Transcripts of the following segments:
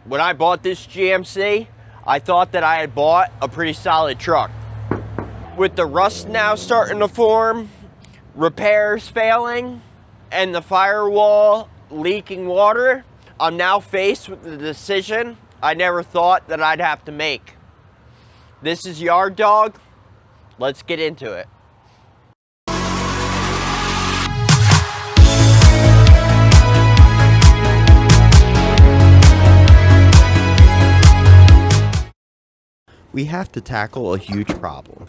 When I bought this GMC, I thought that I had bought a pretty solid truck. With the rust now starting to form, repairs failing, and the firewall leaking water, I'm now faced with the decision I never thought that I'd have to make. This is Yard Dog. Let's get into it. We have to tackle a huge problem.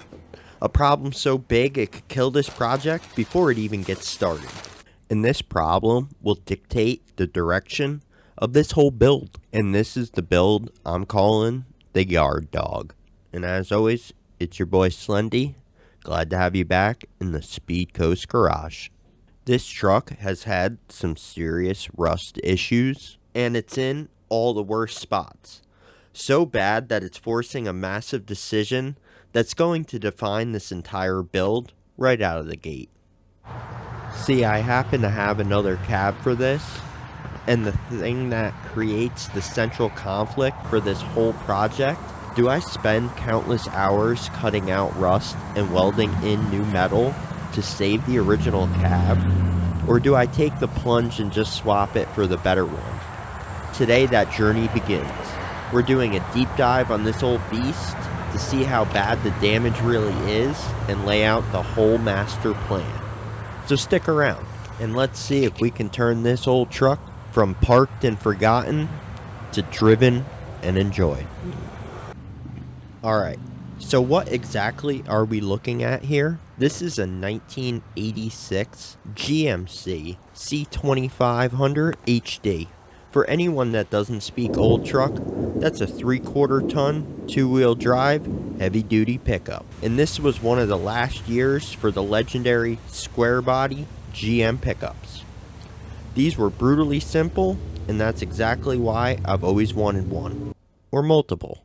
A problem so big it could kill this project before it even gets started. And this problem will dictate the direction of this whole build. And this is the build I'm calling the Yard Dog. And as always, it's your boy Slendy. Glad to have you back in the SpeedCoast garage. This truck has had some serious rust issues, and it's in all the worst spots. So bad that it's forcing a massive decision that's going to define this entire build right out of the gate. See, I happen to have another cab for this, and the thing that creates the central conflict for this whole project, do I spend countless hours cutting out rust and welding in new metal to save the original cab, or do I take the plunge and just swap it for the better one? Today that journey begins. We're doing a deep dive on this old beast to see how bad the damage really is and lay out the whole master plan. So stick around and let's see if we can turn this old truck from parked and forgotten to driven and enjoyed. Alright, so what exactly are we looking at here? This is a 1986 GMC C2500 HD. For anyone that doesn't speak old truck, that's a 3/4 ton, 2-wheel drive, heavy duty pickup. And this was one of the last years for the legendary squarebody GM pickups. These were brutally simple, and that's exactly why I've always wanted one. Or multiple.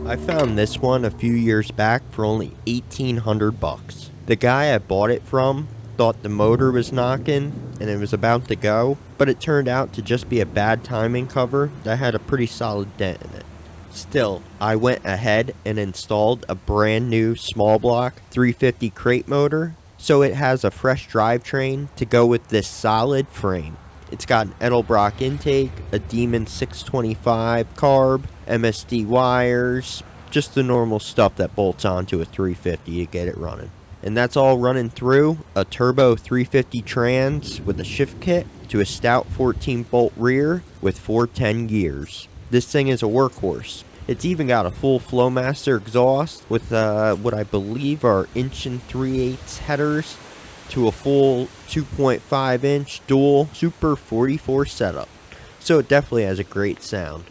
I found this one a few years back for only $1,800. The guy I bought it from thought the motor was knocking and it was about to go, but it turned out to just be a bad timing cover that had a pretty solid dent in it. Still, I went ahead and installed a brand new small block 350 crate motor, so it has a fresh drivetrain to go with this solid frame. It's got an Edelbrock intake, a Demon 625 carb, MSD wires, just the normal stuff that bolts onto a 350 to get it running. And that's all running through a turbo 350 trans with a shift kit to a stout 14-bolt rear with 410 gears. This thing is a workhorse. It's even got a full Flowmaster exhaust with what I believe are 1 3/8 headers to a full 2.5-inch dual Super 44 setup. So it definitely has a great sound.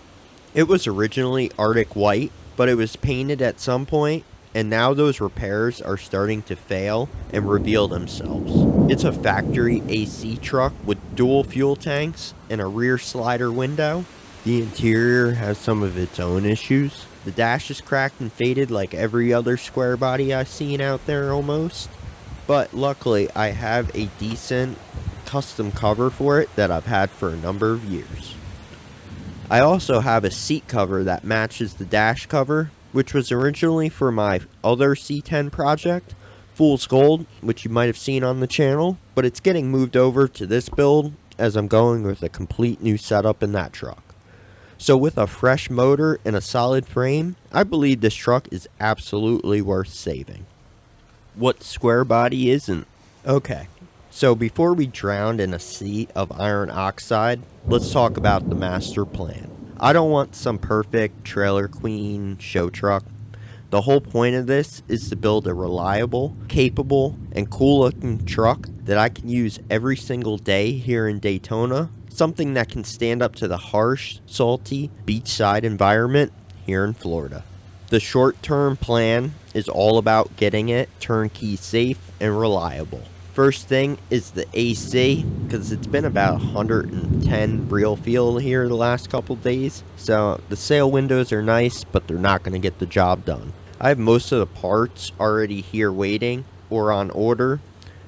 It was originally Arctic white, but it was painted at some point, and now those repairs are starting to fail and reveal themselves. It's a factory AC truck with dual fuel tanks and a rear slider window. The interior has some of its own issues. The dash is cracked and faded like every other square body I've seen out there almost. But luckily I have a decent custom cover for it that I've had for a number of years. I also have a seat cover that matches the dash cover, which was originally for my other C10 project, Fool's Gold, which you might have seen on the channel, but it's getting moved over to this build as I'm going with a complete new setup in that truck. So with a fresh motor and a solid frame, I believe this truck is absolutely worth saving. What square body isn't? Okay, so before we drown in a sea of iron oxide, let's talk about the master plan. I don't want some perfect trailer queen show truck. The whole point of this is to build a reliable, capable, and cool looking truck that I can use every single day here in Daytona. Something that can stand up to the harsh, salty, beachside environment here in Florida. The short-term plan is all about getting it turnkey safe and reliable. First thing is the AC, because it's been about 110 real feel here the last couple days. So the sail windows are nice, but they're not going to get the job done. I have most of the parts already here waiting or on order,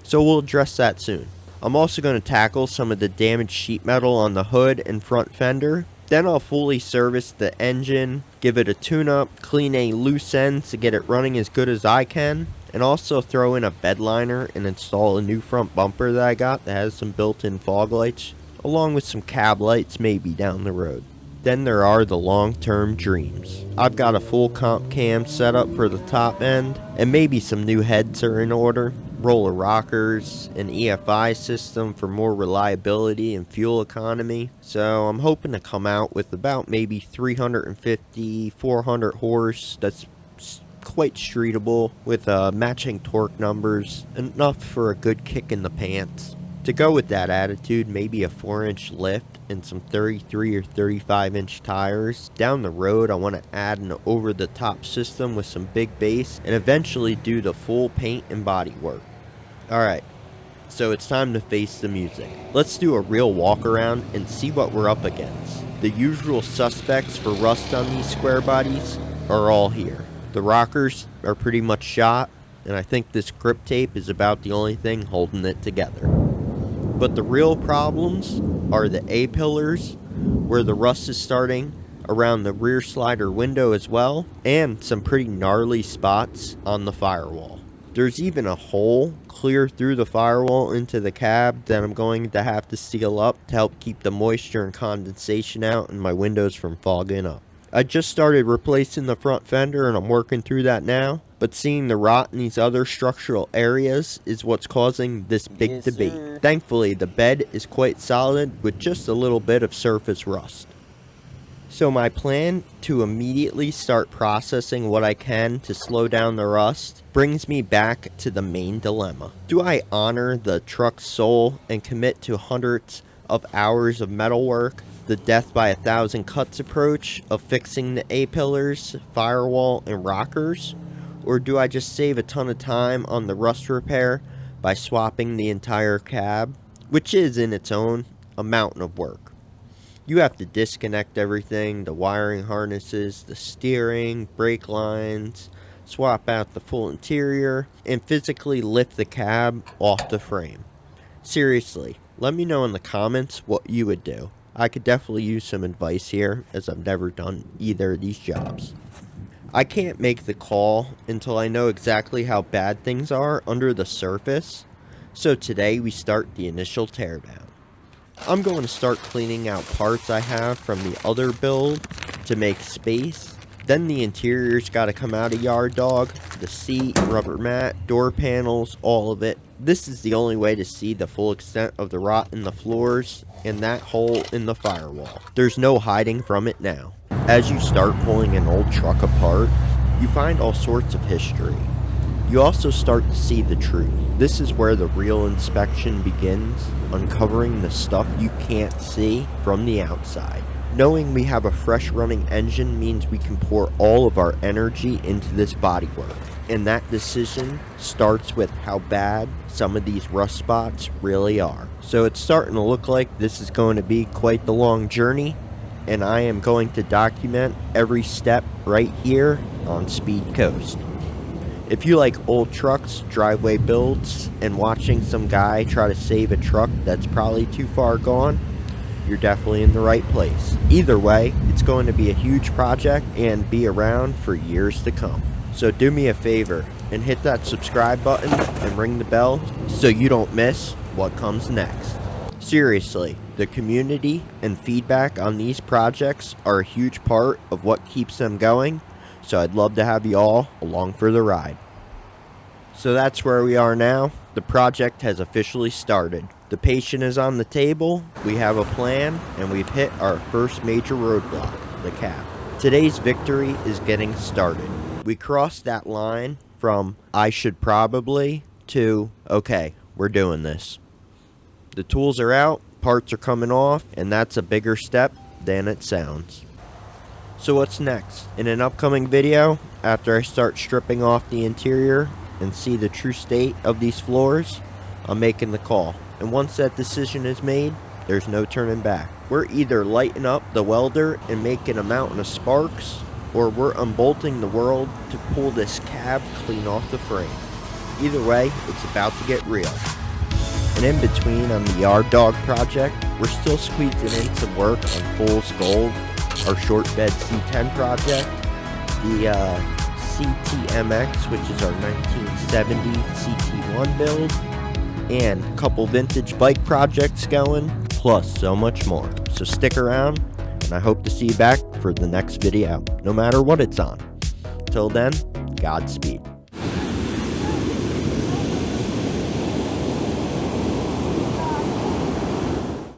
so we'll address that soon. I'm also going to tackle some of the damaged sheet metal on the hood and front fender. Then I'll fully service the engine, give it a tune-up, clean any loose ends to get it running as good as I can, and also throw in a bed liner and install a new front bumper that I got that has some built-in fog lights, along with some cab lights maybe down the road. Then there are the long-term dreams. I've got a full comp cam set up for the top end, and maybe some new heads are in order, roller rockers, an EFI system for more reliability and fuel economy. So I'm hoping to come out with about maybe 350, 400 horse that's quite streetable with matching torque numbers, enough for a good kick in the pants. To go with that attitude, maybe a 4-inch lift and some 33 or 35-inch tires. Down the road, I want to add an over-the-top system with some big bass and eventually do the full paint and body work. Alright, so it's time to face the music. Let's do a real walk around and see what we're up against. The usual suspects for rust on these square bodies are all here. The rockers are pretty much shot, and I think this grip tape is about the only thing holding it together. But the real problems are the A-pillars, where the rust is starting, around the rear slider window as well, and some pretty gnarly spots on the firewall. There's even a hole clear through the firewall into the cab that I'm going to have to seal up to help keep the moisture and condensation out and my windows from fogging up. I just started replacing the front fender and I'm working through that now, but seeing the rot in these other structural areas is what's causing this big debate. Sir. Thankfully, the bed is quite solid with just a little bit of surface rust. So my plan to immediately start processing what I can to slow down the rust brings me back to the main dilemma. Do I honor the truck's soul and commit to hundreds of hours of metal work, the death by 1,000 cuts approach of fixing the A-pillars, firewall, and rockers? Or do I just save a ton of time on the rust repair by swapping the entire cab, which is in its own a mountain of work? You have to disconnect everything, the wiring harnesses, the steering, brake lines, swap out the full interior, and physically lift the cab off the frame. Seriously, let me know in the comments what you would do. I could definitely use some advice here, as I've never done either of these jobs. I can't make the call until I know exactly how bad things are under the surface, so today we start the initial teardown. I'm going to start cleaning out parts I have from the other build to make space. Then the interior's got to come out of Yard Dog, the seat, rubber mat, door panels, all of it. This is the only way to see the full extent of the rot in the floors and that hole in the firewall. There's no hiding from it now. As you start pulling an old truck apart, you find all sorts of history. You also start to see the truth. This is where the real inspection begins, uncovering the stuff you can't see from the outside. Knowing we have a fresh running engine means we can pour all of our energy into this bodywork. And that decision starts with how bad some of these rust spots really are. So it's starting to look like this is going to be quite the long journey, and I am going to document every step right here on SpeedCoast. If you like old trucks, driveway builds, and watching some guy try to save a truck that's probably too far gone, you're definitely in the right place. Either way, it's going to be a huge project and be around for years to come. So do me a favor and hit that subscribe button and ring the bell so you don't miss what comes next. Seriously, the community and feedback on these projects are a huge part of what keeps them going, so I'd love to have you all along for the ride. So that's where we are now. The project has officially started. The patient is on the table, we have a plan, and we've hit our first major roadblock, the cab. Today's victory is getting started. We crossed that line from I should probably to okay, we're doing this. The tools are out, parts are coming off, and that's a bigger step than it sounds. So what's next? In an upcoming video, after I start stripping off the interior and see the true state of these floors, I'm making the call. And once that decision is made, there's no turning back. We're either lighting up the welder and making a mountain of sparks, or we're unbolting the world to pull this cab clean off the frame. Either way, it's about to get real. And in between on the Yard Dog project, we're still squeezing in some work on Fool's Gold, our short bed C10 project, the CTMX, which is our 1970 CT1 build, and a couple vintage bike projects going, plus so much more. So stick around, and I hope to see you back for the next video, no matter what it's on. Till then, Godspeed.